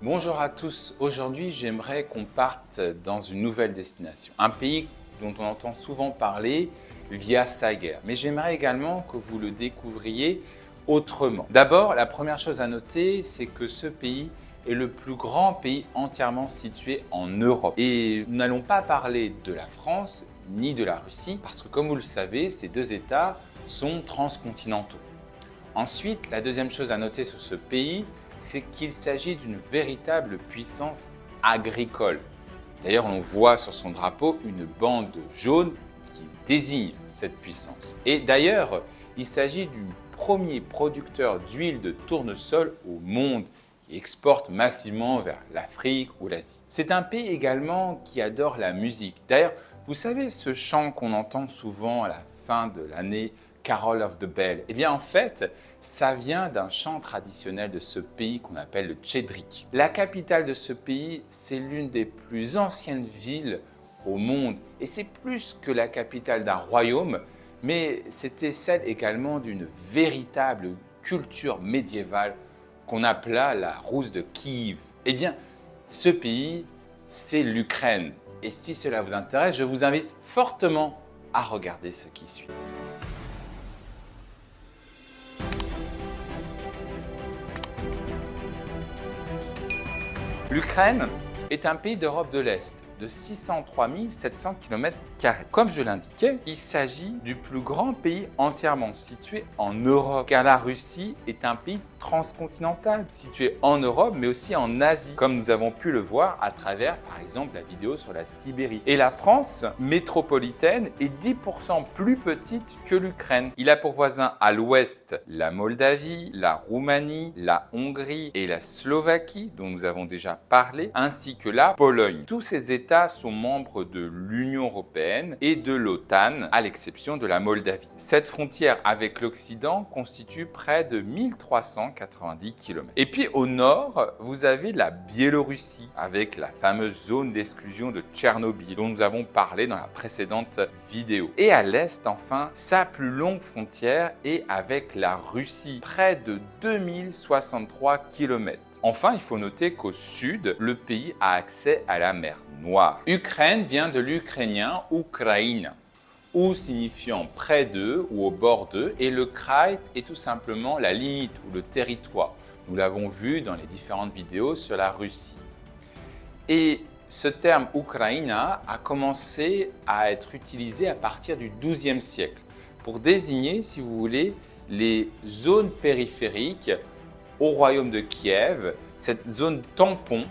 Bonjour à tous, aujourd'hui j'aimerais qu'on parte dans une nouvelle destination, un pays dont on entend souvent parler via sa guerre, mais j'aimerais également que vous le découvriez autrement. D'abord, la première chose à noter, c'est que ce pays est le plus grand pays entièrement situé en Europe. Et nous n'allons pas parler de la France ni de la Russie, parce que comme vous le savez, ces deux États sont transcontinentaux. Ensuite, la deuxième chose à noter sur ce pays, c'est qu'il s'agit d'une véritable puissance agricole. D'ailleurs, on voit sur son drapeau une bande jaune qui désigne cette puissance. Et d'ailleurs, il s'agit du premier producteur d'huile de tournesol au monde et exporte massivement vers l'Afrique ou l'Asie. C'est un pays également qui adore la musique. D'ailleurs, vous savez ce chant qu'on entend souvent à la fin de l'année, Carol of the Bell? Eh bien en fait, ça vient d'un chant traditionnel de ce pays qu'on appelle le Tchedrik. La capitale de ce pays, c'est l'une des plus anciennes villes au monde. Et c'est plus que la capitale d'un royaume, mais c'était celle également d'une véritable culture médiévale qu'on appela la Rousse de Kiev. Eh bien, ce pays, c'est l'Ukraine. Et si cela vous intéresse, je vous invite fortement à regarder ce qui suit. L'Ukraine est un pays d'Europe de l'Est de 603 700 km². Comme je l'indiquais, il s'agit du plus grand pays entièrement situé en Europe, car la Russie est un pays transcontinental, situé en Europe, mais aussi en Asie, comme nous avons pu le voir à travers, par exemple, la vidéo sur la Sibérie. Et la France métropolitaine est 10% plus petite que l'Ukraine. Il a pour voisins à l'ouest la Moldavie, la Roumanie, la Hongrie et la Slovaquie, dont nous avons déjà parlé, ainsi que la Pologne. Tous ces États sont membres de l'Union européenne et de l'OTAN, à l'exception de la Moldavie. Cette frontière avec l'Occident constitue près de 1390 km. Et puis au nord, vous avez la Biélorussie, avec la fameuse zone d'exclusion de Tchernobyl, dont nous avons parlé dans la précédente vidéo. Et à l'est, enfin, sa plus longue frontière est avec la Russie, près de 2063 km. Enfin, il faut noter qu'au sud, le pays a accès à la mer Noire. Ukraine vient de l'ukrainien Ukraina, ou signifiant près d'eux ou au bord d'eux, et le krai est tout simplement la limite ou le territoire. Nous l'avons vu dans les différentes vidéos sur la Russie. Et ce terme Ukraina a commencé à être utilisé à partir du XIIe siècle pour désigner, si vous voulez, les zones périphériques au royaume de Kiev, cette zone tampon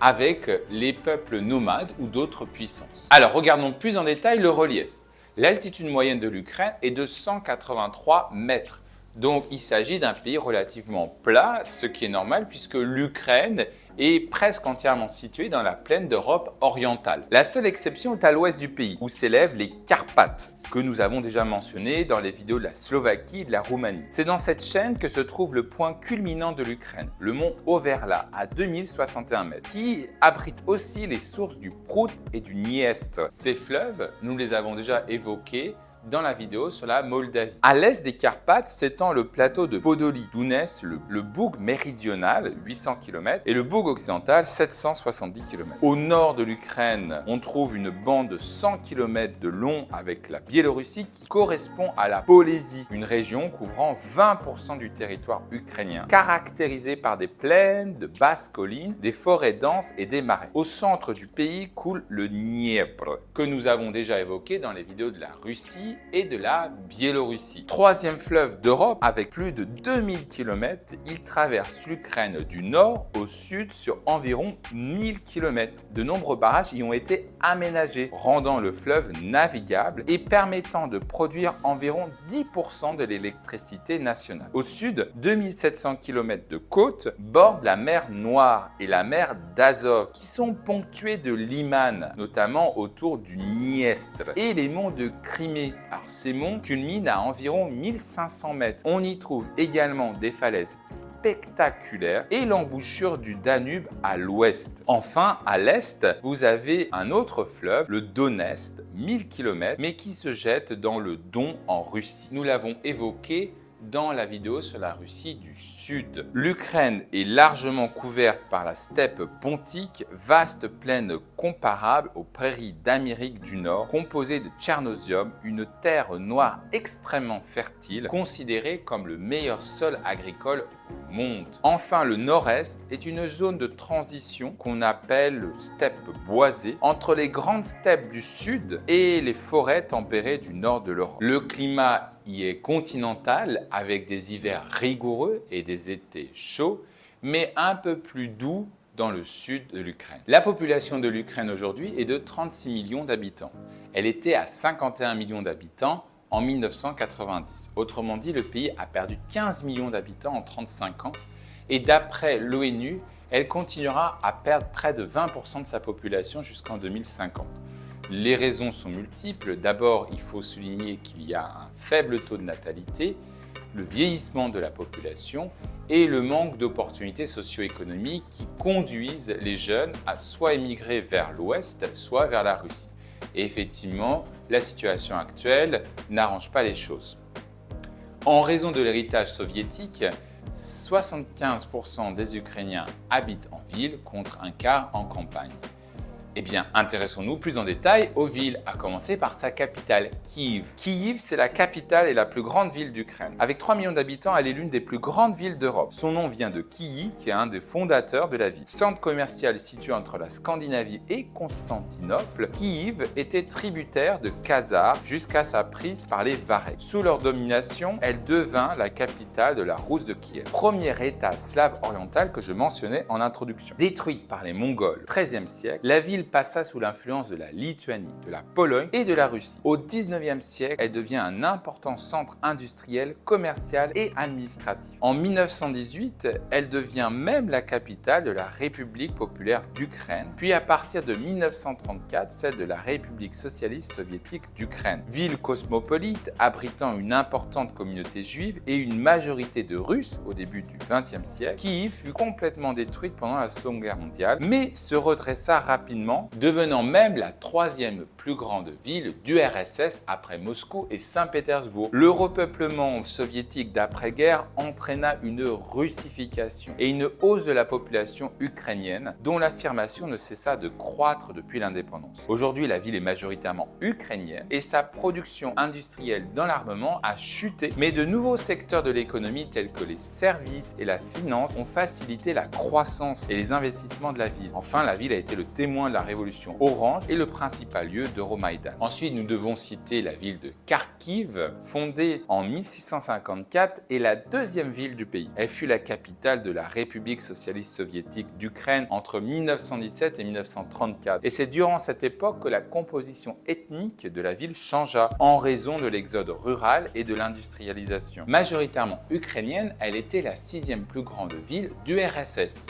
avec les peuples nomades ou d'autres puissances. Alors, regardons plus en détail le relief. L'altitude moyenne de l'Ukraine est de 183 mètres. Donc, il s'agit d'un pays relativement plat, ce qui est normal puisque l'Ukraine est presque entièrement située dans la plaine d'Europe orientale. La seule exception est à l'ouest du pays, où s'élèvent les Carpates, que nous avons déjà mentionné dans les vidéos de la Slovaquie et de la Roumanie. C'est dans cette chaîne que se trouve le point culminant de l'Ukraine, le mont Overla, à 2061 mètres, qui abrite aussi les sources du Prout et du Dniestr. Ces fleuves, nous les avons déjà évoqués dans la vidéo sur la Moldavie. À l'est des Carpates s'étend le plateau de Podoli, d'où naissent le boug méridional, 800 km, et le boug occidental, 770 km. Au nord de l'Ukraine, on trouve une bande de 100 km de long avec la Biélorussie qui correspond à la Polésie, une région couvrant 20% du territoire ukrainien, caractérisée par des plaines, de basses collines, des forêts denses et des marais. Au centre du pays coule le Dniepr, que nous avons déjà évoqué dans les vidéos de la Russie et de la Biélorussie. Troisième fleuve d'Europe avec plus de 2000 km, il traverse l'Ukraine du nord au sud sur environ 1000 km. De nombreux barrages y ont été aménagés, rendant le fleuve navigable et permettant de produire environ 10% de l'électricité nationale. Au sud, 2700 km de côte bordent la mer Noire et la mer d'Azov, qui sont ponctuées de limanes, notamment autour du Dniestre, et les monts de Crimée. Alors, ces monts culminent à environ 1500 mètres. On y trouve également des falaises spectaculaires et l'embouchure du Danube à l'ouest. Enfin, à l'est, vous avez un autre fleuve, le Donest, 1000 km, mais qui se jette dans le Don en Russie. Nous l'avons évoqué dans la vidéo sur la Russie du Sud. L'Ukraine est largement couverte par la steppe pontique, vaste plaine comparable aux prairies d'Amérique du Nord, composée de Tchernozem, une terre noire extrêmement fertile, considérée comme le meilleur sol agricole au monde. Enfin, le nord-est est une zone de transition qu'on appelle steppe boisée, entre les grandes steppes du sud et les forêts tempérées du nord de l'Europe. Le climat y est continental avec des hivers rigoureux et des étés chauds, mais un peu plus doux dans le sud de l'Ukraine. La population de l'Ukraine aujourd'hui est de 36 millions d'habitants. Elle était à 51 millions d'habitants en 1990. Autrement dit, le pays a perdu 15 millions d'habitants en 35 ans et d'après l'ONU, elle continuera à perdre près de 20% de sa population jusqu'en 2050. Les raisons sont multiples. D'abord, il faut souligner qu'il y a un faible taux de natalité, le vieillissement de la population et le manque d'opportunités socio-économiques qui conduisent les jeunes à soit émigrer vers l'ouest, soit vers la Russie. Et effectivement, la situation actuelle n'arrange pas les choses. En raison de l'héritage soviétique, 75% des Ukrainiens habitent en ville contre un quart en campagne. Eh bien, intéressons-nous plus en détail aux villes, à commencer par sa capitale, Kyiv. Kyiv, c'est la capitale et la plus grande ville d'Ukraine. Avec 3 millions d'habitants, elle est l'une des plus grandes villes d'Europe. Son nom vient de Kyiv, qui est un des fondateurs de la ville. Centre commercial situé entre la Scandinavie et Constantinople, Kyiv était tributaire de Khazars jusqu'à sa prise par les Varecs. Sous leur domination, elle devint la capitale de la Rousse de Kiev, premier État slave oriental que je mentionnais en introduction. Détruite par les Mongols au XIIIe siècle, la ville passa sous l'influence de la Lituanie, de la Pologne et de la Russie. Au XIXe siècle, elle devient un important centre industriel, commercial et administratif. En 1918, elle devient même la capitale de la République populaire d'Ukraine, puis à partir de 1934, celle de la République socialiste soviétique d'Ukraine. Ville cosmopolite, abritant une importante communauté juive et une majorité de Russes au début du XXe siècle, Kyiv fut complètement détruite pendant la Seconde Guerre mondiale, mais se redressa rapidement, devenant même la troisième plus grande ville d'URSS après Moscou et Saint-Pétersbourg. Le repeuplement soviétique d'après-guerre entraîna une russification et une hausse de la population ukrainienne dont l'affirmation ne cessa de croître depuis l'indépendance. Aujourd'hui, la ville est majoritairement ukrainienne et sa production industrielle dans l'armement a chuté, mais de nouveaux secteurs de l'économie tels que les services et la finance ont facilité la croissance et les investissements de la ville. Enfin, la ville a été le témoin de la révolution orange et le principal lieu d'Euromaïdan. Ensuite, nous devons citer la ville de Kharkiv, fondée en 1654 et la deuxième ville du pays. Elle fut la capitale de la République socialiste soviétique d'Ukraine entre 1917 et 1934. Et c'est durant cette époque que la composition ethnique de la ville changea en raison de l'exode rural et de l'industrialisation. Majoritairement ukrainienne, elle était la 6e plus grande ville d'URSS.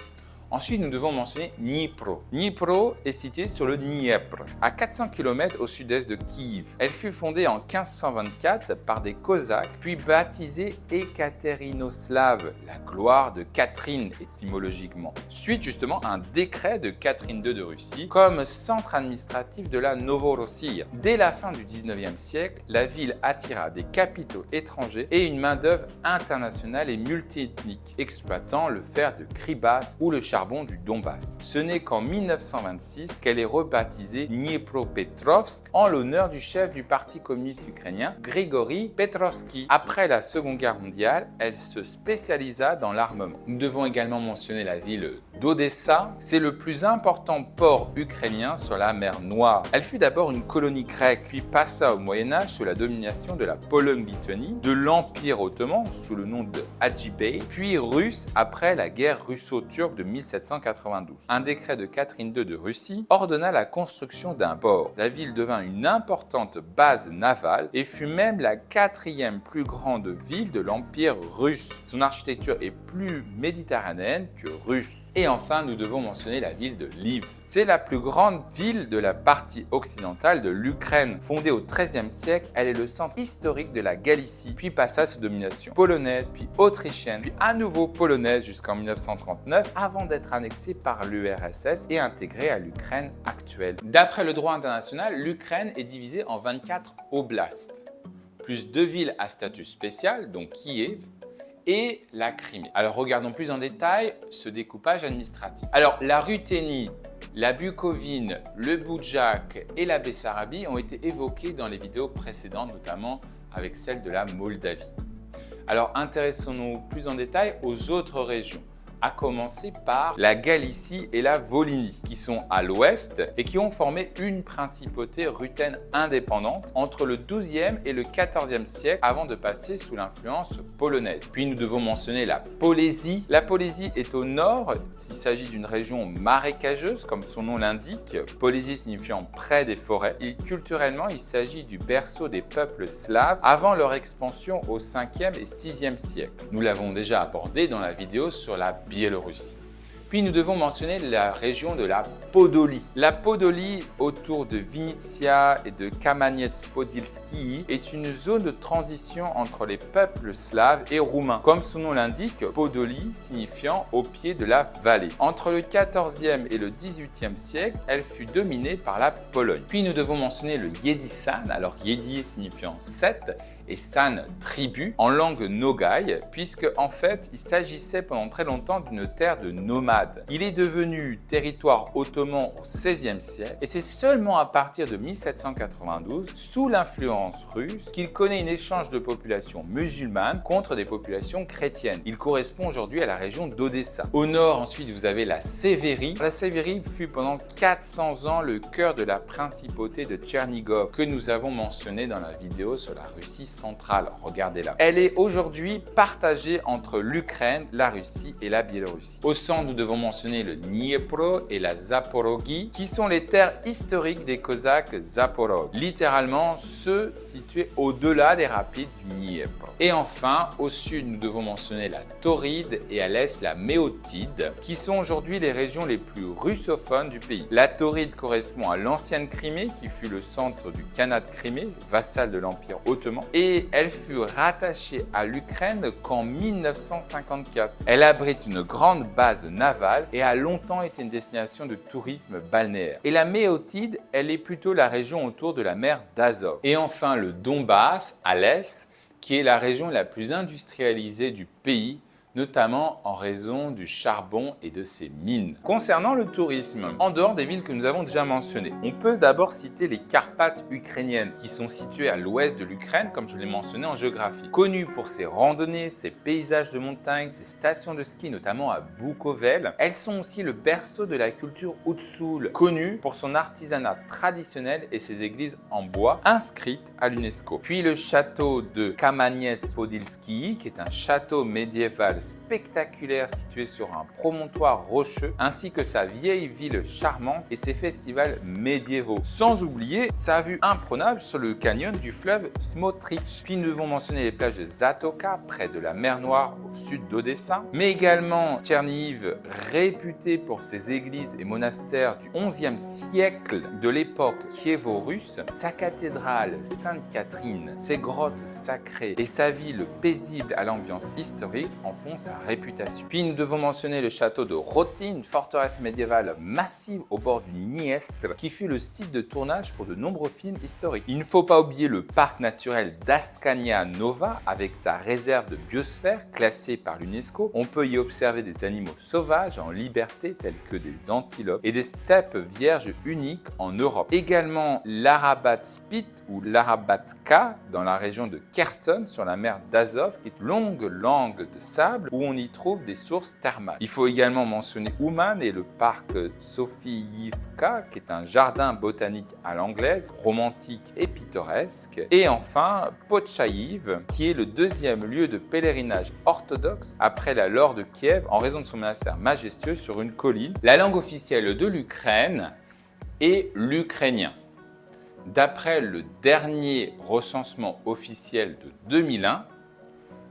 Ensuite, nous devons mentionner Dnipro. Dnipro est située sur le Dniepr, à 400 km au sud-est de Kyiv. Elle fut fondée en 1524 par des Cosaques, puis baptisée Ekaterinoslav, la gloire de Catherine étymologiquement, suite justement à un décret de Catherine II de Russie comme centre administratif de la Novorossiya. Dès la fin du 19e siècle, la ville attira des capitaux étrangers et une main-d'œuvre internationale et multiethnique, exploitant le fer de Kribas ou le charbon charbon du Donbass. Ce n'est qu'en 1926 qu'elle est rebaptisée Dniepropetrovsk en l'honneur du chef du Parti communiste ukrainien, Grigory Petrovski. Après la Seconde Guerre mondiale, elle se spécialisa dans l'armement. Nous devons également mentionner la ville d'Odessa. C'est le plus important port ukrainien sur la mer Noire. Elle fut d'abord une colonie grecque, puis passa au Moyen-Âge sous la domination de la Pologne-Lituanie, de l'Empire ottoman sous le nom de Hacı Bey, puis russe après la guerre russo-turque de 1792. Un décret de Catherine II de Russie ordonna la construction d'un port. La ville devint une importante base navale et fut même la quatrième plus grande ville de l'Empire russe. Son architecture est plus méditerranéenne que russe. Et enfin, nous devons mentionner la ville de Lviv. C'est la plus grande ville de la partie occidentale de l'Ukraine. Fondée au XIIIe siècle, elle est le centre historique de la Galicie, puis passa sous domination polonaise, puis autrichienne, puis à nouveau polonaise jusqu'en 1939, avant d'être annexée par l'URSS et intégrée à l'Ukraine actuelle. D'après le droit international, l'Ukraine est divisée en 24 oblasts, plus 2 villes à statut spécial, donc Kiev, et la Crimée. Alors regardons plus en détail ce découpage administratif. Alors la Ruthénie, la Bucovine, le Boudjak et la Bessarabie ont été évoqués dans les vidéos précédentes, notamment avec celle de la Moldavie. Alors intéressons-nous plus en détail aux autres régions, à commencer par la Galicie et la Volhynie, qui sont à l'ouest et qui ont formé une principauté ruthène indépendante entre le XIIe et le XIVe siècle avant de passer sous l'influence polonaise. Puis nous devons mentionner la Polésie. La Polésie est au nord, il s'agit d'une région marécageuse comme son nom l'indique, Polésie signifiant près des forêts. Et culturellement, il s'agit du berceau des peuples slaves avant leur expansion au 5e et 6e siècle. Nous l'avons déjà abordé dans la vidéo sur la Biélorussie. Puis nous devons mentionner la région de la Podolie. La Podolie, autour de Vinnytsia et de Kamaniec-Podilski, est une zone de transition entre les peuples slaves et roumains. Comme son nom l'indique, Podolie signifiant au pied de la vallée. Entre le 14e et le 18e siècle, elle fut dominée par la Pologne. Puis nous devons mentionner le Yedisan, alors Yedi signifiant 7, et San tribu en langue nogaï, puisque en fait il s'agissait pendant très longtemps d'une terre de nomades. Il est devenu territoire ottoman au XVIe siècle et c'est seulement à partir de 1792, sous l'influence russe, qu'il connaît un échange de populations musulmanes contre des populations chrétiennes. Il correspond aujourd'hui à la région d'Odessa. Au nord, ensuite, vous avez la Sévérie. La Sévérie fut pendant 400 ans le cœur de la principauté de Tchernigov, que nous avons mentionné dans la vidéo sur la Russie centrale. Regardez-la. Elle est aujourd'hui partagée entre l'Ukraine, la Russie et la Biélorussie. Au centre, nous devons mentionner le Dniepro et la Zaporogie, qui sont les terres historiques des Cosaques Zaporog, littéralement ceux situés au-delà des rapides du Dniepr. Et enfin, au sud, nous devons mentionner la Tauride et à l'est la Méotide, qui sont aujourd'hui les régions les plus russophones du pays. La Tauride correspond à l'ancienne Crimée, qui fut le centre du Khanat de Crimée, vassal de l'Empire ottoman, et elle fut rattachée à l'Ukraine qu'en 1954. Elle abrite une grande base navale et a longtemps été une destination de tourisme balnéaire. Et la Méotide, elle est plutôt la région autour de la mer d'Azov. Et enfin le Donbass, à l'est, qui est la région la plus industrialisée du pays, notamment en raison du charbon et de ses mines. Concernant le tourisme, en dehors des villes que nous avons déjà mentionnées, on peut d'abord citer les Carpates ukrainiennes, qui sont situées à l'ouest de l'Ukraine, comme je l'ai mentionné en géographie. Connues pour ses randonnées, ses paysages de montagne, ses stations de ski, notamment à Bukovel, elles sont aussi le berceau de la culture Hutsul, connue pour son artisanat traditionnel et ses églises en bois, inscrites à l'UNESCO. Puis le château de Kamaniec-Podilski, qui est un château médiéval spectaculaire situé sur un promontoire rocheux, ainsi que sa vieille ville charmante et ses festivals médiévaux. Sans oublier sa vue imprenable sur le canyon du fleuve Smotrich. Puis nous devons mentionner les plages de Zatoka, près de la mer Noire au sud d'Odessa, mais également Tchernihiv, réputé pour ses églises et monastères du XIe siècle de l'époque kiévo-russe, sa cathédrale Sainte-Catherine, ses grottes sacrées et sa ville paisible à l'ambiance historique en font font sa réputation. Puis nous devons mentionner le château de Roty, une forteresse médiévale massive au bord du Dniestr, qui fut le site de tournage pour de nombreux films historiques. Il ne faut pas oublier le parc naturel d'Askania Nova, avec sa réserve de biosphère classée par l'UNESCO. On peut y observer des animaux sauvages en liberté tels que des antilopes et des steppes vierges uniques en Europe. Également l'Arabat Spit ou l'Arabatka dans la région de Kherson sur la mer d'Azov, qui est une longue langue de sable où on y trouve des sources thermales. Il faut également mentionner Ouman et le parc Sofiivka, qui est un jardin botanique à l'anglaise, romantique et pittoresque. Et enfin Potchaïv, qui est le deuxième lieu de pèlerinage orthodoxe après la Laure de Kiev en raison de son monastère majestueux sur une colline. La langue officielle de l'Ukraine est l'ukrainien. D'après le dernier recensement officiel de 2001,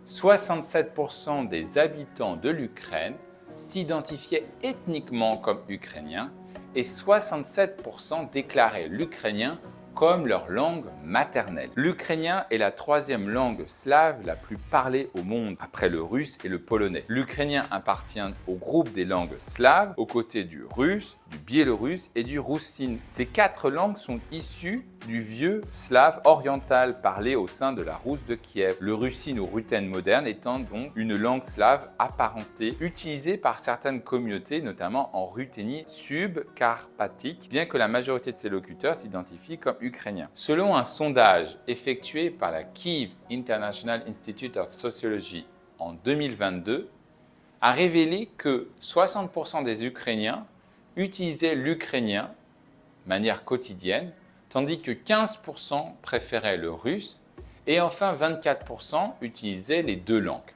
67% des habitants de l'Ukraine s'identifiaient ethniquement comme ukrainiens et 67% déclaraient l'ukrainien comme leur langue maternelle. L'ukrainien est la troisième langue slave la plus parlée au monde, après le russe et le polonais. L'ukrainien appartient au groupe des langues slaves, aux côtés du russe, du biélorusse et du roussine. Ces quatre langues sont issues du vieux slave oriental parlé au sein de la Rousse de Kiev. Le russine ou ruthène moderne étant donc une langue slave apparentée, utilisée par certaines communautés, notamment en Ruthénie subcarpatique, bien que la majorité de ses locuteurs s'identifient comme ukrainiens. Selon un sondage effectué par la Kyiv International Institute of Sociology en 2022, a révélé que 60% des Ukrainiens utilisaient l'ukrainien de manière quotidienne, tandis que 15% préféraient le russe et enfin 24% utilisaient les deux langues.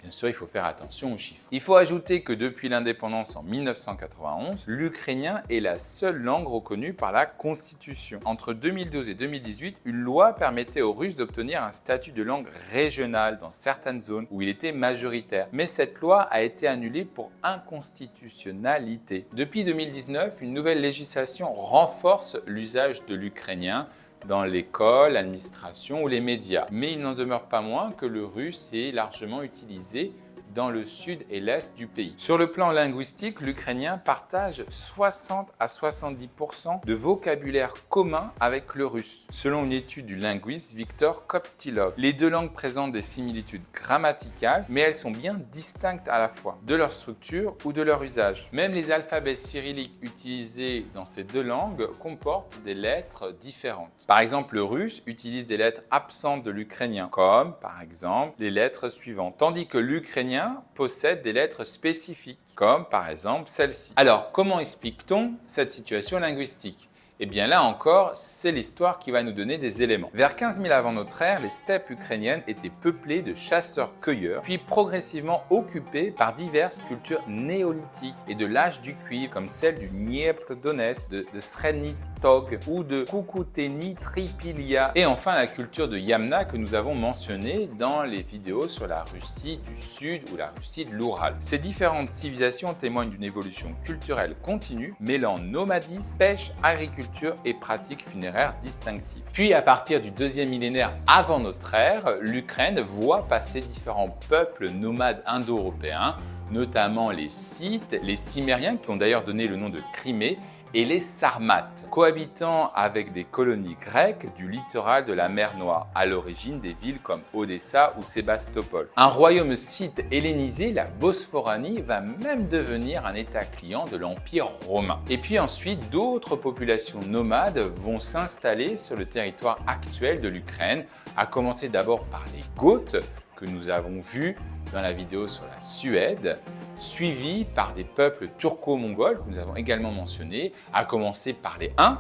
Bien sûr, il faut faire attention aux chiffres. Il faut ajouter que depuis l'indépendance en 1991, l'ukrainien est la seule langue reconnue par la Constitution. Entre 2012 et 2018, une loi permettait aux Russes d'obtenir un statut de langue régionale dans certaines zones où il était majoritaire. Mais cette loi a été annulée pour inconstitutionnalité. Depuis 2019, une nouvelle législation renforce l'usage de l'ukrainien dans l'école, l'administration ou les médias. Mais il n'en demeure pas moins que le russe est largement utilisé dans le sud et l'est du pays. Sur le plan linguistique, l'ukrainien partage 60 à 70% de vocabulaire commun avec le russe, selon une étude du linguiste Viktor Koptilov. Les deux langues présentent des similitudes grammaticales, mais elles sont bien distinctes à la fois, de leur structure ou de leur usage. Même les alphabets cyrilliques utilisés dans ces deux langues comportent des lettres différentes. Par exemple, le russe utilise des lettres absentes de l'ukrainien, comme par exemple les lettres suivantes, tandis que l'ukrainien possède des lettres spécifiques, comme par exemple celle-ci. Alors, comment explique-t-on cette situation linguistique ? Eh bien là encore, c'est l'histoire qui va nous donner des éléments. Vers 15 000 avant notre ère, les steppes ukrainiennes étaient peuplées de chasseurs-cueilleurs, puis progressivement occupées par diverses cultures néolithiques et de l'âge du cuivre, comme celle du Dniepr Donetsk, de Srenistog ou de Koukouteni Tripilia. Et enfin la culture de Yamna que nous avons mentionnée dans les vidéos sur la Russie du Sud ou la Russie de l'Oural. Ces différentes civilisations témoignent d'une évolution culturelle continue, mêlant nomadisme, pêche, agriculture et pratiques funéraires distinctives. Puis à partir du deuxième millénaire avant notre ère, l'Ukraine voit passer différents peuples nomades indo-européens, notamment les Scythes, les Cimmériens qui ont d'ailleurs donné le nom de Crimée, et les Sarmates, cohabitant avec des colonies grecques du littoral de la mer Noire, à l'origine des villes comme Odessa ou Sébastopol. Un royaume scythe hellénisé, la Bosphoranie, va même devenir un état client de l'Empire romain. Et puis ensuite, d'autres populations nomades vont s'installer sur le territoire actuel de l'Ukraine, à commencer d'abord par les Goths, que nous avons vus dans la vidéo sur la Suède, suivis par des peuples turco-mongols que nous avons également mentionnés, à commencer par les Huns,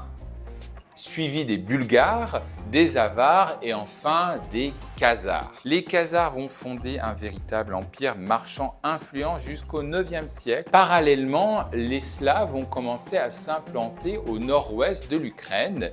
suivis des Bulgares, des Avars et enfin des Khazars. Les Khazars vont fonder un véritable empire marchand influent jusqu'au 9e siècle. Parallèlement, les Slaves vont commencer à s'implanter au nord-ouest de l'Ukraine,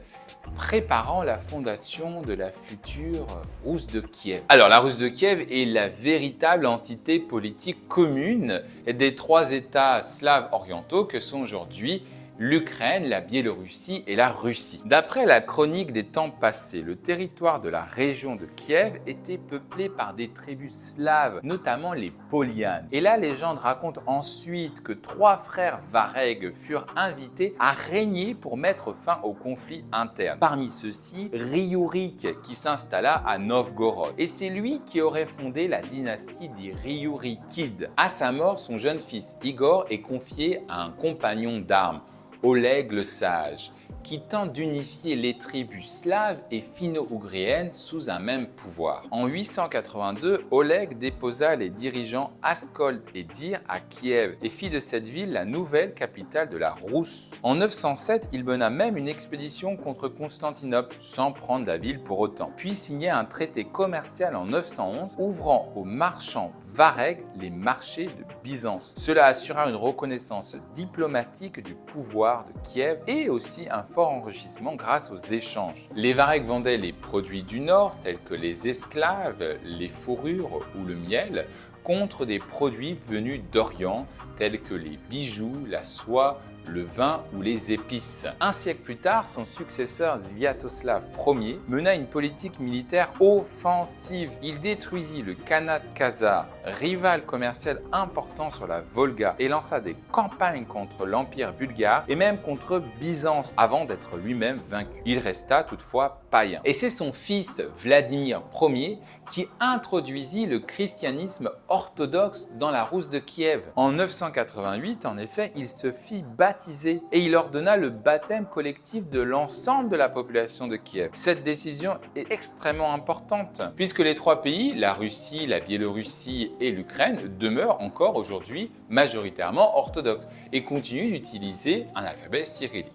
préparant la fondation de la future Rousse de Kiev. Alors la Rousse de Kiev est la véritable entité politique commune des trois États slaves orientaux que sont aujourd'hui l'Ukraine, la Biélorussie et la Russie. D'après la chronique des temps passés, le territoire de la région de Kiev était peuplé par des tribus slaves, notamment les Polianes. Et la légende raconte ensuite que 3 frères Vareg furent invités à régner pour mettre fin au conflit interne. Parmi ceux-ci, Ryurik qui s'installa à Novgorod. Et c'est lui qui aurait fondé la dynastie des Ryurikides. À sa mort, son jeune fils Igor est confié à un compagnon d'armes, Oleg le Sage, qui tente d'unifier les tribus slaves et finno-ougriennes sous un même pouvoir. En 882, Oleg déposa les dirigeants Askold et Dir à Kiev et fit de cette ville la nouvelle capitale de la Rousse. En 907, il mena même une expédition contre Constantinople, sans prendre la ville pour autant, puis signa un traité commercial en 911 ouvrant aux marchands Vareg les marchés de Byzance. Cela assura une reconnaissance diplomatique du pouvoir de Kiev et aussi un fort enrichissement grâce aux échanges. Les Vareg vendaient les produits du Nord tels que les esclaves, les fourrures ou le miel contre des produits venus d'Orient tels que les bijoux, la soie, le vin ou les épices. Un siècle plus tard, son successeur Sviatoslav Ier mena une politique militaire offensive. Il détruisit le Khanat khazar, rival commercial important sur la Volga, et lança des campagnes contre l'Empire bulgare et même contre Byzance avant d'être lui-même vaincu. Il resta toutefois païen. Et c'est son fils Vladimir Ier qui introduisit le christianisme orthodoxe dans la Rousse de Kiev. En 988, en effet, il se fit baptiser et il ordonna le baptême collectif de l'ensemble de la population de Kiev. Cette décision est extrêmement importante puisque les 3 pays, la Russie, la Biélorussie et l'Ukraine, demeurent encore aujourd'hui majoritairement orthodoxes et continuent d'utiliser un alphabet cyrillique.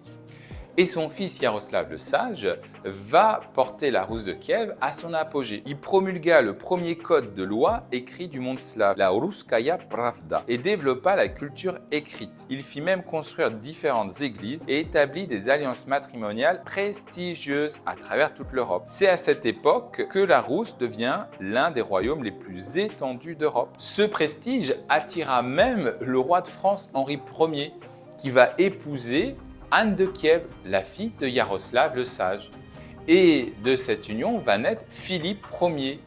Et son fils Yaroslav le Sage va porter la Rousse de Kiev à son apogée. Il promulgua le premier code de loi écrit du monde slave, la Russkaya Pravda, et développa la culture écrite. Il fit même construire différentes églises et établit des alliances matrimoniales prestigieuses à travers toute l'Europe. C'est à cette époque que la Rousse devient l'un des royaumes les plus étendus d'Europe. Ce prestige attira même le roi de France Henri Ier, qui va épouser Anne de Kiev, la fille de Yaroslav le Sage. Et de cette union va naître Philippe Ier.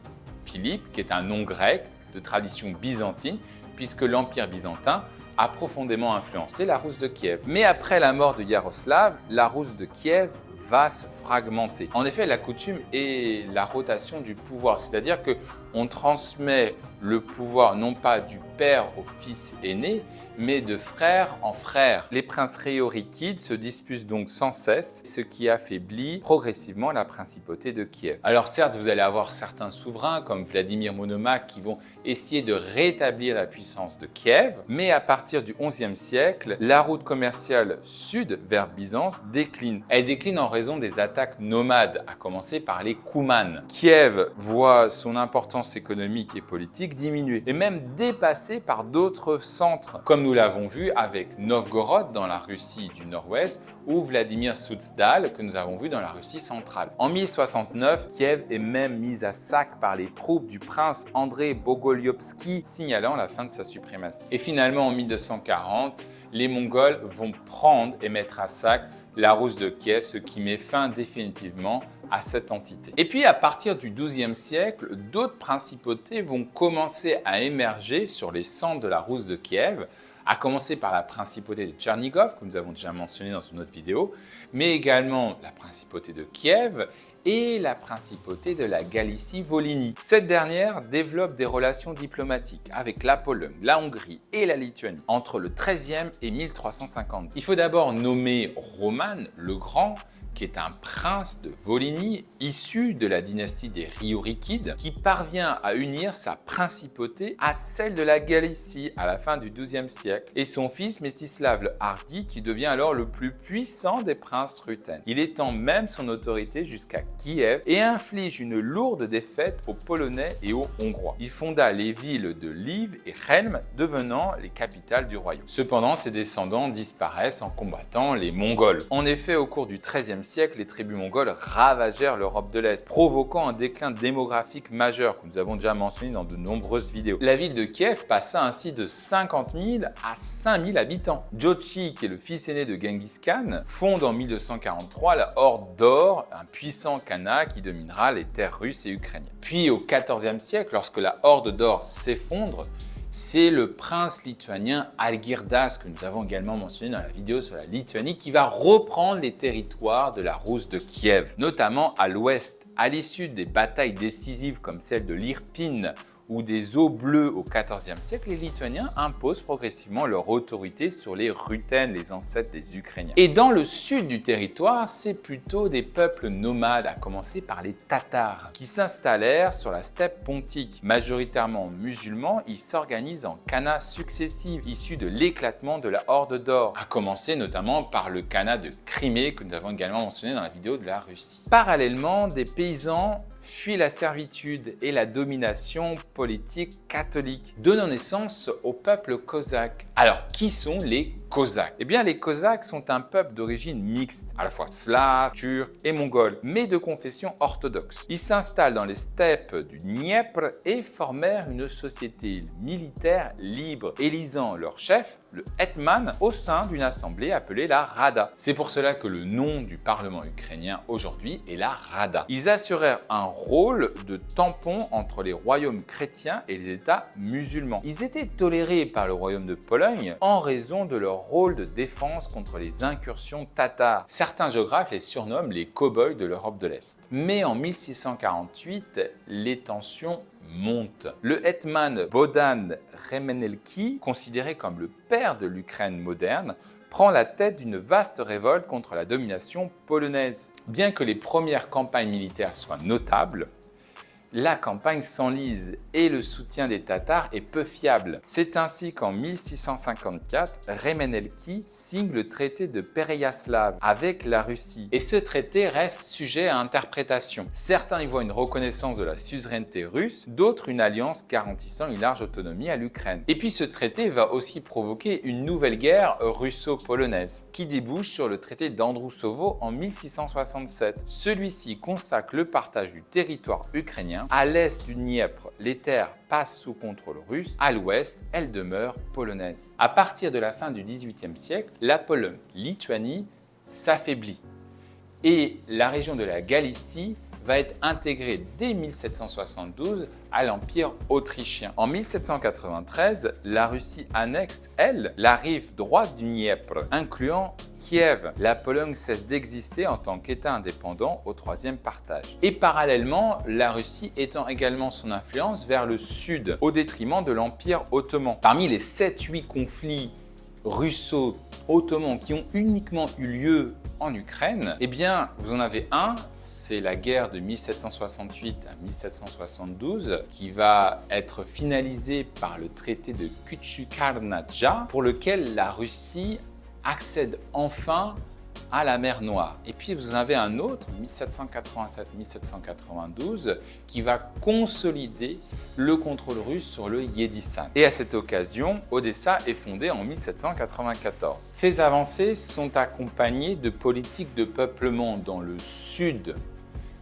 Philippe, qui est un nom grec de tradition byzantine, puisque l'Empire byzantin a profondément influencé la Rousse de Kiev. Mais après la mort de Yaroslav, la Rousse de Kiev va se fragmenter. En effet, la coutume est la rotation du pouvoir, c'est-à-dire qu'on transmet le pouvoir non pas du père au fils aîné, mais de frère en frère. Les princes ryurikides se disputent donc sans cesse, ce qui affaiblit progressivement la principauté de Kiev. Alors certes, vous allez avoir certains souverains comme Vladimir Monomaque qui vont essayer de rétablir la puissance de Kiev, mais à partir du XIe siècle, la route commerciale sud vers Byzance décline. Elle décline en raison des attaques nomades, à commencer par les Koumanes. Kiev voit son importance économique et politique diminuer, et même dépassée par d'autres centres, comme nous l'avons vu avec Novgorod dans la Russie du Nord-Ouest ou Vladimir Souzdal que nous avons vu dans la Russie centrale. En 1069, Kiev est même mise à sac par les troupes du prince André Bogolyovski, signalant la fin de sa suprématie. Et finalement, en 1240, les Mongols vont prendre et mettre à sac la Rousse de Kiev, ce qui met fin définitivement à cette entité. Et puis à partir du XIIe siècle, d'autres principautés vont commencer à émerger sur les centres de la Rousse de Kiev, à commencer par la principauté de Tchernigov, que nous avons déjà mentionné dans une autre vidéo, mais également la principauté de Kiev et la principauté de la Galicie-Volhynie. Cette dernière développe des relations diplomatiques avec la Pologne, la Hongrie et la Lituanie entre le XIIIe et 1350. Il faut d'abord nommer Roman le Grand, qui est un prince de Volhynie issu de la dynastie des Ryurikides, qui parvient à unir sa principauté à celle de la Galicie à la fin du XIIe siècle, et son fils Mstislav le Hardi, qui devient alors le plus puissant des princes rutènes. Il étend même son autorité jusqu'à Kiev et inflige une lourde défaite aux Polonais et aux Hongrois. Il fonda les villes de Lviv et Chelm, devenant les capitales du royaume. Cependant, ses descendants disparaissent en combattant les Mongols. En effet, au cours du XIIIe siècle, les tribus mongoles ravagèrent l'Europe de l'Est, provoquant un déclin démographique majeur que nous avons déjà mentionné dans de nombreuses vidéos. La ville de Kiev passa ainsi de 50 000 à 5 000 habitants. Jochi, qui est le fils aîné de Genghis Khan, fonde en 1243 la Horde d'Or, un puissant khanat qui dominera les terres russes et ukrainiennes. Puis au XIVe siècle, lorsque la Horde d'Or s'effondre, c'est le prince lituanien Algirdas, que nous avons également mentionné dans la vidéo sur la Lituanie, qui va reprendre les territoires de la Rousse de Kiev, notamment à l'ouest. À l'issue des batailles décisives comme celle de l'Irpin ou des eaux bleues au XIVe siècle, les Lituaniens imposent progressivement leur autorité sur les Ruthènes, les ancêtres des Ukrainiens. Et dans le sud du territoire, c'est plutôt des peuples nomades, à commencer par les Tatars, qui s'installèrent sur la steppe pontique. Majoritairement musulmans, ils s'organisent en khanats successifs, issus de l'éclatement de la Horde d'Or, à commencer notamment par le khanat de Crimée, que nous avons également mentionné dans la vidéo de la Russie. Parallèlement, des paysans fuit la servitude et la domination politique catholique, donnant naissance au peuple cosaque. Alors, qui sont les Cosaques? Eh bien, les Cosaques sont un peuple d'origine mixte, à la fois slave, turc et mongol, mais de confession orthodoxe. Ils s'installent dans les steppes du Dniepr et formèrent une société militaire libre, élisant leur chef, le hetman, au sein d'une assemblée appelée la Rada. C'est pour cela que le nom du parlement ukrainien aujourd'hui est la Rada. Ils assurèrent un rôle de tampon entre les royaumes chrétiens et les États musulmans. Ils étaient tolérés par le royaume de Pologne en raison de leur rôle de défense contre les incursions tatares. Certains géographes les surnomment les cow-boys de l'Europe de l'Est. Mais en 1648, les tensions montent. Le hetman Bohdan Remenelki, considéré comme le père de l'Ukraine moderne, prend la tête d'une vaste révolte contre la domination polonaise. Bien que les premières campagnes militaires soient notables, la campagne s'enlise et le soutien des Tatars est peu fiable. C'est ainsi qu'en 1654, Remenelki signe le traité de Pereyaslav avec la Russie. Et ce traité reste sujet à interprétation. Certains y voient une reconnaissance de la suzeraineté russe, d'autres une alliance garantissant une large autonomie à l'Ukraine. Et puis ce traité va aussi provoquer une nouvelle guerre russo-polonaise, qui débouche sur le traité d'Androusovo en 1667. Celui-ci consacre le partage du territoire ukrainien. À l'est du Dniepr, les terres passent sous contrôle russe. À l'ouest, elles demeurent polonaises. À partir de la fin du XVIIIe siècle, la Pologne-Lituanie s'affaiblit et la région de la Galicie va être intégrée dès 1772 à l'Empire autrichien. En 1793, la Russie annexe, elle, la rive droite du Dniepr, incluant Kiev. La Pologne cesse d'exister en tant qu'État indépendant au troisième partage. Et parallèlement, la Russie étend également son influence vers le sud, au détriment de l'Empire ottoman. Parmi les 7-8 conflits russo-ottomans qui ont uniquement eu lieu en Ukraine, eh bien, vous en avez un, c'est la guerre de 1768 à 1772, qui va être finalisée par le traité de Kuchukar-Nadja, pour lequel la Russie accède enfin à la mer Noire. Et puis vous en avez un autre, 1787-1792, qui va consolider le contrôle russe sur le Yédisan. Et à cette occasion, Odessa est fondée en 1794. Ces avancées sont accompagnées de politiques de peuplement dans le sud,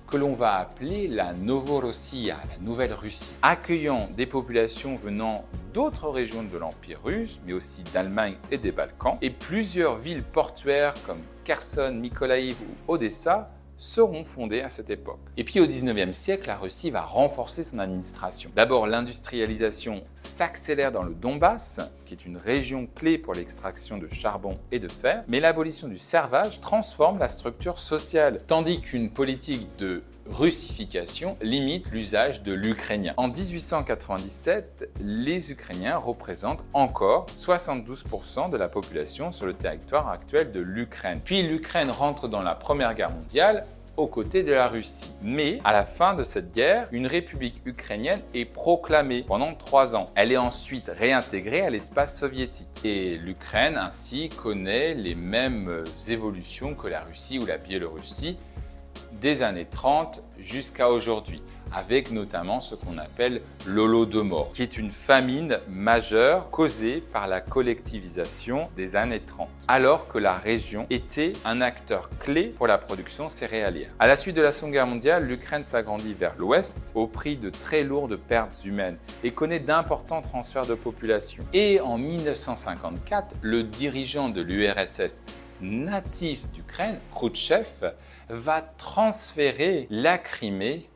que l'on va appeler la Novorossiya, la Nouvelle Russie, accueillant des populations venant d'autres régions de l'Empire russe, mais aussi d'Allemagne et des Balkans, et plusieurs villes portuaires comme Kherson, Mykolaïv ou Odessa seront fondées à cette époque. Et puis au 19e siècle, la Russie va renforcer son administration. D'abord, l'industrialisation s'accélère dans le Donbass, qui est une région clé pour l'extraction de charbon et de fer, mais l'abolition du servage transforme la structure sociale, tandis qu'une politique de russification limite l'usage de l'ukrainien. En 1897, les Ukrainiens représentent encore 72% de la population sur le territoire actuel de l'Ukraine. Puis l'Ukraine rentre dans la Première Guerre mondiale aux côtés de la Russie. Mais à la fin de cette guerre, une république ukrainienne est proclamée pendant 3 ans. Elle est ensuite réintégrée à l'espace soviétique. Et l'Ukraine ainsi connaît les mêmes évolutions que la Russie ou la Biélorussie des années 30 jusqu'à aujourd'hui. avec notamment ce qu'on appelle l'Holodomor, qui est une famine majeure causée par la collectivisation des années 30, alors que la région était un acteur clé pour la production céréalière. À la suite de la Seconde Guerre mondiale, l'Ukraine s'agrandit vers l'ouest au prix de très lourdes pertes humaines et connaît d'importants transferts de population. Et en 1954, le dirigeant de l'URSS natif d'Ukraine, Khrouchtchev, va transférer la Crimée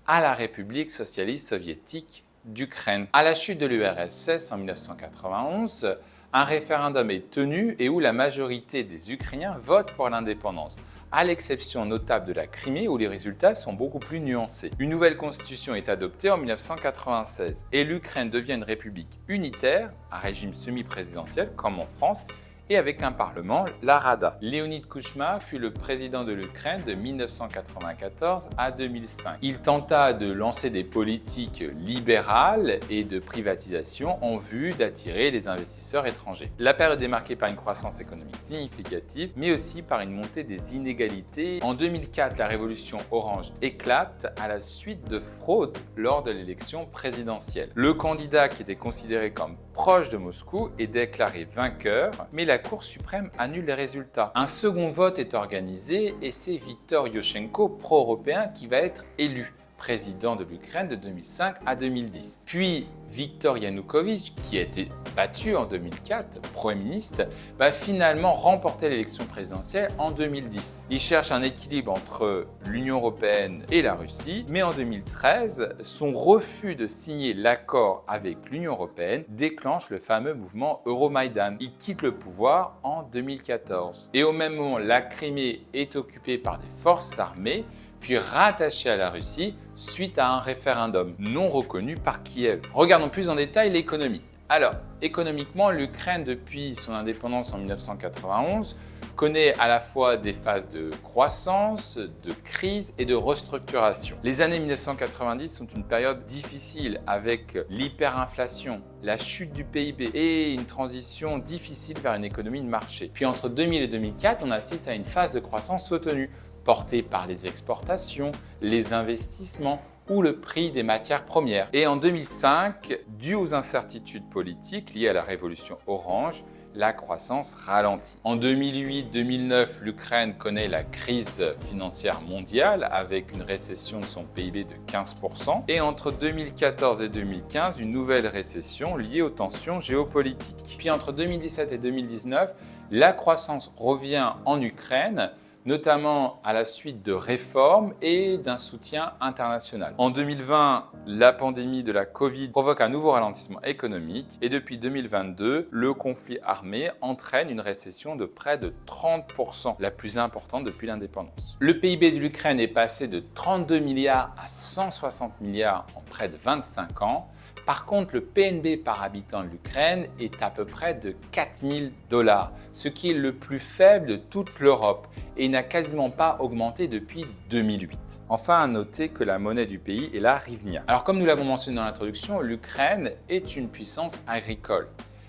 à la République socialiste soviétique d'Ukraine. À la chute de l'URSS en 1991, un référendum est tenu et où la majorité des Ukrainiens votent pour l'indépendance, à l'exception notable de la Crimée où les résultats sont beaucoup plus nuancés. Une nouvelle constitution est adoptée en 1996 et l'Ukraine devient une république unitaire, un régime semi-présidentiel comme en France, et avec un parlement, la Rada. Leonid Kuchma fut le président de l'Ukraine de 1994 à 2005. Il tenta de lancer des politiques libérales et de privatisation en vue d'attirer des investisseurs étrangers. La période est marquée par une croissance économique significative, mais aussi par une montée des inégalités. En 2004, la révolution orange éclate à la suite de fraudes lors de l'élection présidentielle. Le candidat qui était considéré comme proche de Moscou est déclaré vainqueur, mais la Cour suprême annule les résultats. Un second vote est organisé et c'est Viktor Yushchenko, pro-européen, qui va être élu président de l'Ukraine de 2005 à 2010. Puis Viktor Yanukovych, qui a été battu en 2004, Premier ministre, va finalement remporter l'élection présidentielle en 2010. Il cherche un équilibre entre l'Union européenne et la Russie, mais en 2013, son refus de signer l'accord avec l'Union européenne déclenche le fameux mouvement Euromaïdan. Il quitte le pouvoir en 2014. Et au même moment, la Crimée est occupée par des forces armées, puis rattachée à la Russie suite à un référendum non reconnu par Kiev. Regardons plus en détail l'économie. Alors, économiquement, l'Ukraine, depuis son indépendance en 1991, connaît à la fois des phases de croissance, de crise et de restructuration. Les années 1990 sont une période difficile avec l'hyperinflation, la chute du PIB et une transition difficile vers une économie de marché. Puis entre 2000 et 2004, on assiste à une phase de croissance soutenue, portée par les exportations, les investissements ou le prix des matières premières. Et en 2005, dû aux incertitudes politiques liées à la révolution orange, la croissance ralentit. En 2008-2009, l'Ukraine connaît la crise financière mondiale avec une récession de son PIB de 15%. Et entre 2014 et 2015, une nouvelle récession liée aux tensions géopolitiques. Puis entre 2017 et 2019, la croissance revient en Ukraine, notamment à la suite de réformes et d'un soutien international. En 2020, la pandémie de la Covid provoque un nouveau ralentissement économique et depuis 2022, le conflit armé entraîne une récession de près de 30%, la plus importante depuis l'indépendance. Le PIB de l'Ukraine est passé de 32 milliards à 160 milliards en près de 25 ans. Par contre, le PNB par habitant de l'Ukraine est à peu près de 4000 $, ce qui est le plus faible de toute l'Europe et n'a quasiment pas augmenté depuis 2008. Enfin, à noter que la monnaie du pays est la hryvnia. Alors comme nous l'avons mentionné dans l'introduction, l'Ukraine est une puissance agricole.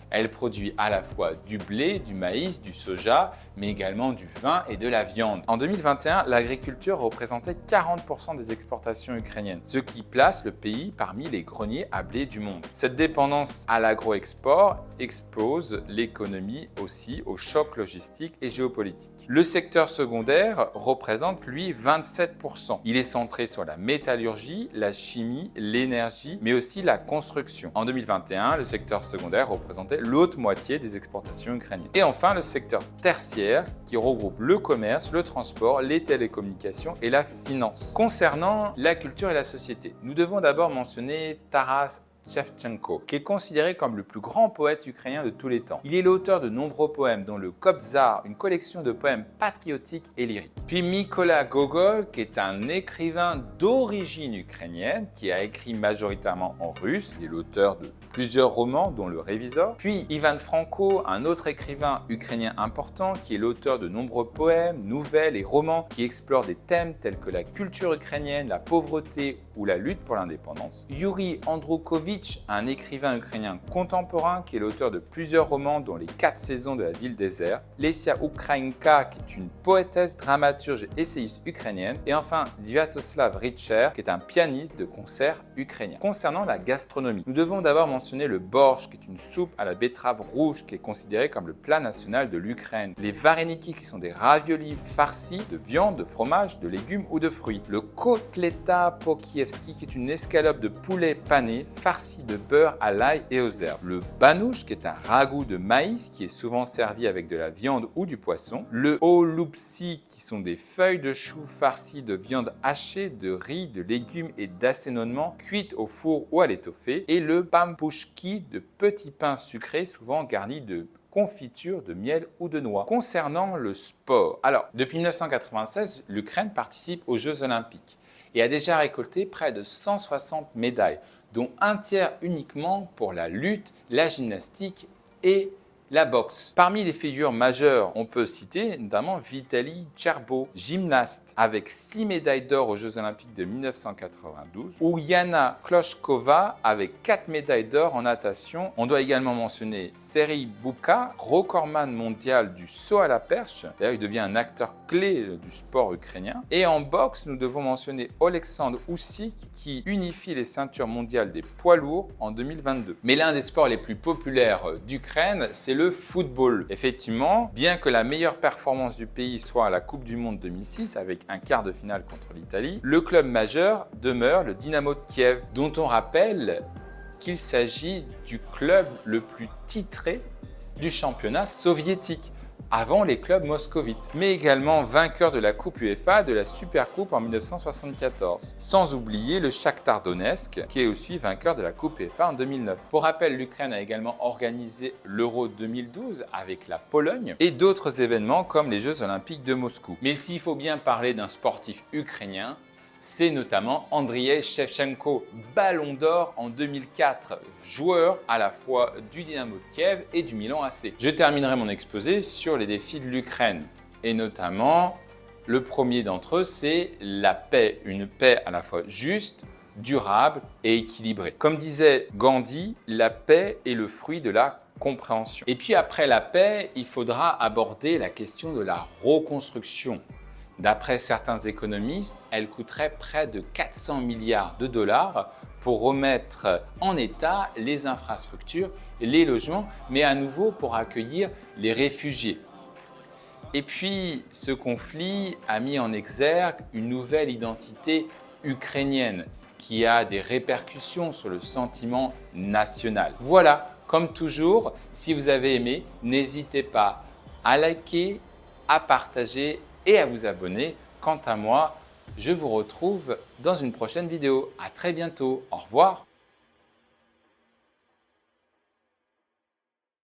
Elle produit à la fois du blé, du maïs, du soja, mais également du vin et de la viande. En 2021, l'agriculture représentait 40% des exportations ukrainiennes, ce qui place le pays parmi les greniers à blé du monde. Cette dépendance à l'agro-export expose l'économie aussi au choc logistique et géopolitique. Le secteur secondaire représente, lui, 27%. Il est centré sur la métallurgie, la chimie, l'énergie, mais aussi la construction. En 2021, le secteur secondaire représentait l'autre moitié des exportations ukrainiennes. Et enfin, le secteur tertiaire qui regroupe le commerce, le transport, les télécommunications et la finance. Concernant la culture et la société, nous devons d'abord mentionner Taras Shevchenko, qui est considéré comme le plus grand poète ukrainien de tous les temps. Il est l'auteur de nombreux poèmes, dont le Kobzar, une collection de poèmes patriotiques et lyriques. Puis Mykola Gogol, qui est un écrivain d'origine ukrainienne, qui a écrit majoritairement en russe. Il est l'auteur de plusieurs romans, dont le Révisor. Puis Ivan Franko, un autre écrivain ukrainien important, qui est l'auteur de nombreux poèmes, nouvelles et romans qui explorent des thèmes tels que la culture ukrainienne, la pauvreté ou la lutte pour l'indépendance. Yuri Androukhovitch, Nietzsche, un écrivain ukrainien contemporain qui est l'auteur de plusieurs romans dont Les 4 saisons de la ville déserte. Lesia Ukrainka, qui est une poétesse, dramaturge et essayiste ukrainienne. Et enfin, Sviatoslav Richter, qui est un pianiste de concert ukrainien. Concernant la gastronomie, nous devons d'abord mentionner le borsch, qui est une soupe à la betterave rouge qui est considérée comme le plat national de l'Ukraine. Les vareniki, qui sont des raviolis farcis de viande, de fromage, de légumes ou de fruits. Le kotleta pokievski, qui est une escalope de poulet pané farcie de beurre à l'ail et aux herbes. Le banouche, qui est un ragoût de maïs qui est souvent servi avec de la viande ou du poisson. Le holupsi, qui sont des feuilles de chou farcies de viande hachée, de riz, de légumes et d'assaisonnement cuites au four ou à l'étoffée. Et le pampushki, de petits pains sucrés souvent garnis de confiture de miel ou de noix. Concernant le sport, alors depuis 1996, l'Ukraine participe aux Jeux Olympiques et a déjà récolté près de 160 médailles, dont un tiers uniquement pour la lutte, la gymnastique et la boxe. Parmi les figures majeures, on peut citer notamment Vitaly Tcherbo, gymnaste, avec 6 médailles d'or aux Jeux Olympiques de 1992, ou Yana Kloshkova avec 4 médailles d'or en natation. On doit également mentionner Serhiy Bubka, recordman mondial du saut à la perche. D'ailleurs, il devient un acteur clé du sport ukrainien. Et en boxe, nous devons mentionner Oleksandr Usyk, qui unifie les ceintures mondiales des poids lourds en 2022. Mais l'un des sports les plus populaires d'Ukraine, c'est le football. Effectivement, bien que la meilleure performance du pays soit à la Coupe du Monde 2006 avec un quart de finale contre l'Italie, le club majeur demeure le Dynamo de Kiev, dont on rappelle qu'il s'agit du club le plus titré du championnat soviétique, avant les clubs moscovites, mais également vainqueur de la Coupe UEFA, de la Supercoupe en 1974. Sans oublier le Shakhtar Donetsk, qui est aussi vainqueur de la Coupe UEFA en 2009. Pour rappel, l'Ukraine a également organisé l'Euro 2012 avec la Pologne et d'autres événements comme les Jeux Olympiques de Moscou. Mais s'il faut bien parler d'un sportif ukrainien, c'est notamment Andriy Shevchenko, Ballon d'Or en 2004, joueur à la fois du Dynamo de Kiev et du Milan AC. Je terminerai mon exposé sur les défis de l'Ukraine et notamment le premier d'entre eux, c'est la paix, une paix à la fois juste, durable et équilibrée. Comme disait Gandhi, la paix est le fruit de la compréhension. Et puis après la paix, il faudra aborder la question de la reconstruction. D'après certains économistes, elle coûterait près de 400 milliards de dollars pour remettre en état les infrastructures, les logements, mais à nouveau pour accueillir les réfugiés. Et puis, ce conflit a mis en exergue une nouvelle identité ukrainienne qui a des répercussions sur le sentiment national. Voilà, comme toujours, si vous avez aimé, n'hésitez pas à liker, à partager et à vous abonner. Quant à moi, je vous retrouve dans une prochaine vidéo. À très bientôt. Au revoir.